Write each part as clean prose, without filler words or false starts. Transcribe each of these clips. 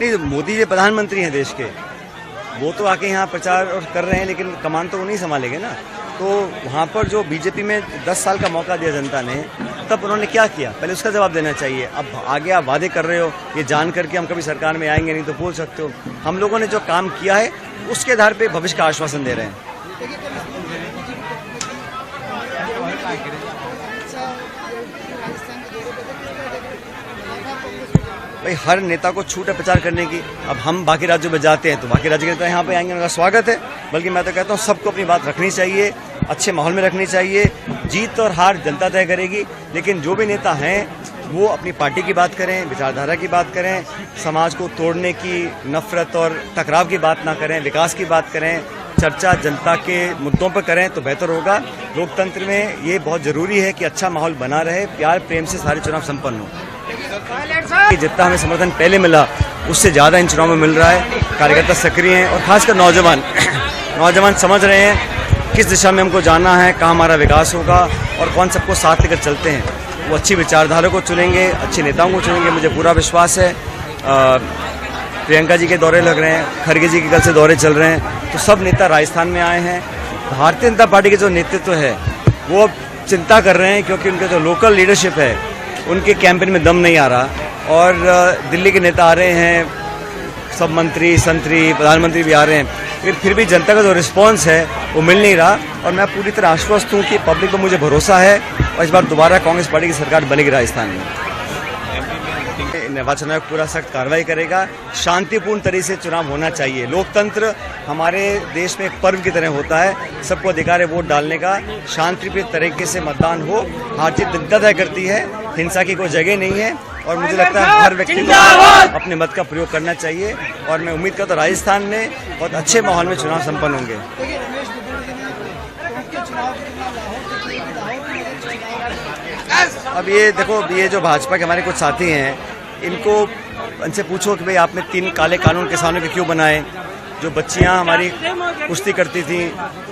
नहीं, मोदी जी प्रधानमंत्री हैं देश के, वो तो आके यहाँ प्रचार और कर रहे हैं, लेकिन कमान तो वो नहीं संभालेंगे ना। तो वहाँ पर जो बीजेपी में 10 साल का मौका दिया जनता ने, तब उन्होंने क्या किया, पहले उसका जवाब देना चाहिए। अब आगे आप वादे कर रहे हो, ये जान करके हम कभी सरकार में आएंगे नहीं तो बोल सकते हो। हम लोगों ने जो काम किया है उसके आधार पर भविष्य का आश्वासन दे रहे हैं। भाई, हर नेता को छूट है प्रचार करने की। अब हम बाकी राज्यों में जाते हैं तो बाकी राज्य के नेता यहाँ पे आएंगे, उनका स्वागत है। बल्कि मैं तो कहता हूँ सबको अपनी बात रखनी चाहिए, अच्छे माहौल में रखनी चाहिए। जीत और हार जनता तय करेगी, लेकिन जो भी नेता हैं वो अपनी पार्टी की बात करें, विचारधारा की बात करें, समाज को तोड़ने की, नफरत और टकराव की बात ना करें, विकास की बात करें, चर्चा जनता के मुद्दों पर करें तो बेहतर होगा। लोकतंत्र में ये बहुत जरूरी है कि अच्छा माहौल बना रहे, प्यार प्रेम से सारे चुनाव संपन्न हो। जितना हमें समर्थन पहले मिला उससे ज्यादा इन चुनाव में मिल रहा है। कार्यकर्ता सक्रिय हैं और खासकर नौजवान समझ रहे हैं किस दिशा में हमको जाना है, कहाँ हमारा विकास होगा और कौन सबको साथ लेकर चलते हैं। वो अच्छी विचारधारा को चुनेंगे, अच्छे नेताओं को चुनेंगे, मुझे पूरा विश्वास है। प्रियंका जी के दौरे लग रहे हैं, खड़गे जी के कल से दौरे चल रहे हैं, तो सब नेता राजस्थान में आए हैं। भारतीय जनता पार्टी के जो नेतृत्व है वो अब चिंता कर रहे हैं, क्योंकि उनके जो लोकल लीडरशिप है उनके कैंपेन में दम नहीं आ रहा। और दिल्ली के नेता आ रहे हैं, सब मंत्री संतरी प्रधानमंत्री भी आ रहे हैं, लेकिन फिर भी जनता का जो रिस्पांस है वो मिल नहीं रहा। और मैं पूरी तरह आश्वस्त हूँ कि पब्लिक को मुझे भरोसा है और इस बार दोबारा कांग्रेस पार्टी की सरकार बनेगी राजस्थान में। निर्वाचन आयोग पूरा सख्त कार्रवाई करेगा। शांतिपूर्ण तरीके से चुनाव होना चाहिए। लोकतंत्र हमारे देश में एक पर्व की तरह होता है, सबको अधिकार है वोट डालने का। शांतिप्रिय तरीके से मतदान हो, हार जीत जनता तय करती है, हिंसा की कोई जगह नहीं है। और मुझे लगता है हर व्यक्ति को अपने मत का प्रयोग करना चाहिए। और मैं उम्मीद करता हूँ राजस्थान में बहुत अच्छे माहौल में चुनाव संपन्न होंगे। अब ये देखो, ये जो भाजपा के हमारे कुछ साथी हैं, इनसे पूछो कि भाई आपने 3 काले कानून किसानों के क्यों बनाए। जो बच्चियां हमारी कुश्ती करती थी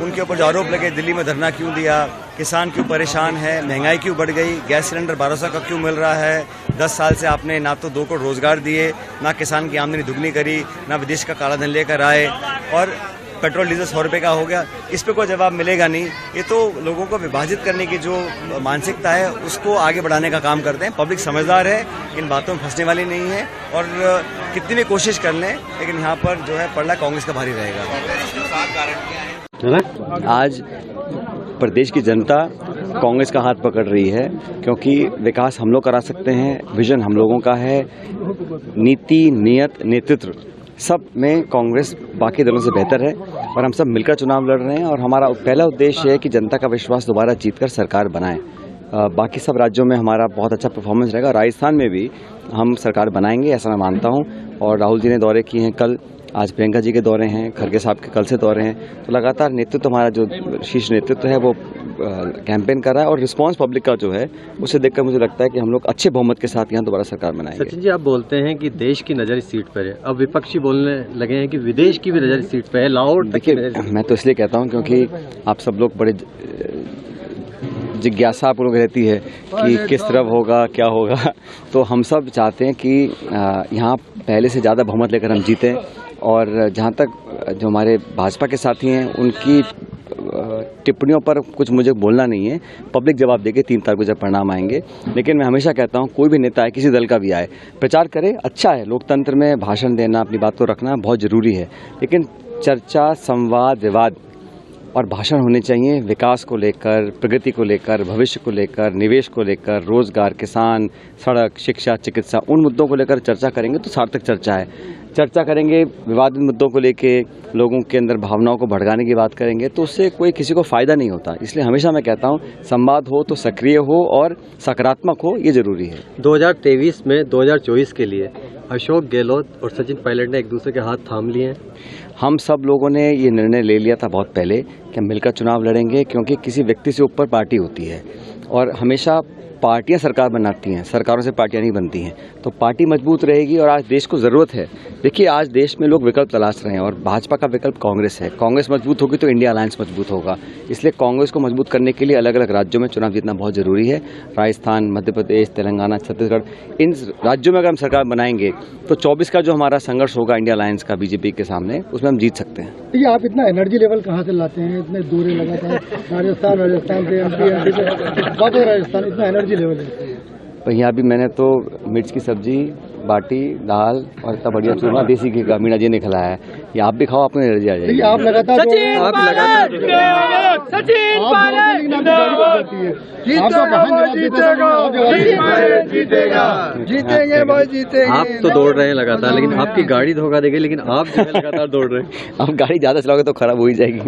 उनके ऊपर जो आरोप लगे, दिल्ली में धरना क्यों दिया, किसान क्यों परेशान है, महंगाई क्यों बढ़ गई, गैस सिलेंडर 1200 का क्यों मिल रहा है। 10 साल से आपने ना तो 2 करोड़ रोजगार दिए, ना किसान की आमदनी दुगनी करी, ना विदेश का काला धन लेकर आए, और पेट्रोल डीजल 100 रुपये का हो गया। इस पे कोई जवाब मिलेगा नहीं। ये तो लोगों को विभाजित करने की जो मानसिकता है उसको आगे बढ़ाने का काम करते हैं। पब्लिक समझदार है, इन बातों में फंसने वाली नहीं है, और कितनी भी कोशिश कर लें, लेकिन यहाँ पर जो है पड़ना कांग्रेस का भारी रहेगा। आज प्रदेश की जनता कांग्रेस का हाथ पकड़ रही है, क्योंकि विकास हम लोग करा सकते हैं, विजन हम लोगों का है, नीति नियत नेतृत्व सब में कांग्रेस बाकी दलों से बेहतर है, और हम सब मिलकर चुनाव लड़ रहे हैं। और हमारा पहला उद्देश्य है कि जनता का विश्वास दोबारा जीतकर सरकार बनाएं। बाकी सब राज्यों में हमारा बहुत अच्छा परफॉर्मेंस रहेगा, राजस्थान में भी हम सरकार बनाएंगे ऐसा मैं मानता हूं। और राहुल जी ने दौरे किए हैं कल, आज प्रियंका जी के दौरे हैं, खड़गे साहब के कल से दौरे हैं, तो लगातार नेतृत्व हमारा जो शीर्ष नेतृत्व है वो कैंपेन कर रहा है। और रिस्पांस पब्लिक का जो है उसे देखकर मुझे लगता है कि हम लोग अच्छे बहुमत के साथ यहाँ दोबारा सरकार बनाएंगे। सचिन जी, आप बोलते हैं कि देश की नज़र इस सीट पर है, अब विपक्षी बोलने लगे हैं कि विदेश की भी नज़र इस सीट पर है, लाहौर। देखिए, मैं तो इसलिए कहता हूँ क्योंकि आप सब लोग बड़े जिज्ञासा आप लोग रहती है कि किस तरफ होगा, क्या होगा। तो हम सब चाहते हैं कि यहाँ पहले से ज़्यादा बहुमत लेकर हम जीतें। और जहाँ तक जो हमारे भाजपा के साथी हैं उनकी टिप्पणियों पर कुछ मुझे बोलना नहीं है, पब्लिक जवाब देगी 3 तारीख को जब परिणाम आएंगे। लेकिन मैं हमेशा कहता हूँ कोई भी नेता है, किसी दल का भी आए, प्रचार करे, अच्छा है। लोकतंत्र में भाषण देना, अपनी बात को रखना बहुत ज़रूरी है, लेकिन चर्चा, संवाद, विवाद और भाषण होने चाहिए विकास को लेकर, प्रगति को लेकर, भविष्य को लेकर, निवेश को लेकर, रोजगार, किसान, सड़क, शिक्षा, चिकित्सा, उन मुद्दों को लेकर चर्चा करेंगे तो सार्थक चर्चा है। चर्चा करेंगे विवादित मुद्दों को लेके, लोगों के अंदर भावनाओं को भड़काने की बात करेंगे तो उससे कोई किसी को फ़ायदा नहीं होता। इसलिए हमेशा मैं कहता हूँ संवाद हो तो सक्रिय हो और सकारात्मक हो, ये ज़रूरी है। 2023 में 2024 के लिए अशोक गहलोत और सचिन पायलट ने एक दूसरे के हाथ थाम लिए हैं। हम सब लोगों ने ये निर्णय ले लिया था बहुत पहले कि हम मिलकर चुनाव लड़ेंगे, क्योंकि किसी व्यक्ति से ऊपर पार्टी होती है और हमेशा पार्टियां सरकार बनाती हैं, सरकारों से पार्टियां नहीं बनती हैं। तो पार्टी मजबूत रहेगी और आज देश को ज़रूरत है। देखिए आज देश में लोग विकल्प तलाश रहे हैं और भाजपा का विकल्प कांग्रेस है। कांग्रेस मजबूत होगी तो इंडिया अलायंस मजबूत होगा। इसलिए कांग्रेस को मजबूत करने के लिए अलग अलग राज्यों में चुनाव जीतना बहुत ज़रूरी है। राजस्थान, मध्य प्रदेश, तेलंगाना, छत्तीसगढ़, इन राज्यों में अगर हम सरकार बनाएंगे तो 24 का जो हमारा संघर्ष होगा इंडिया अलायंस का बीजेपी के सामने, उसमें हम जीत सकते हैं। ये आप इतना एनर्जी लेवल कहाँ से लाते हैं? इतने दौरे लगातार राजस्थान से एमपी से राजस्थान, इतना एनर्जी लेवल है? पर यहाँ भी मैंने तो मिर्च की सब्जी, बाटी, दाल और इतना बढ़िया चूरमा देसी घी का मीना जी ने खिलाया है। ये आप भी खाओ, आपको एनर्जी आ जाएगी। आप लगातार जीतेंगे भाई, जीतेंगे। आप तो दौड़ रहे हैं लगातार, लेकिन आपकी गाड़ी धोखा देगी, लेकिन आप जो है लगातार दौड़ रहे हैं। अब गाड़ी ज़्यादा चलाओगे तो खराब हो ही जाएगी।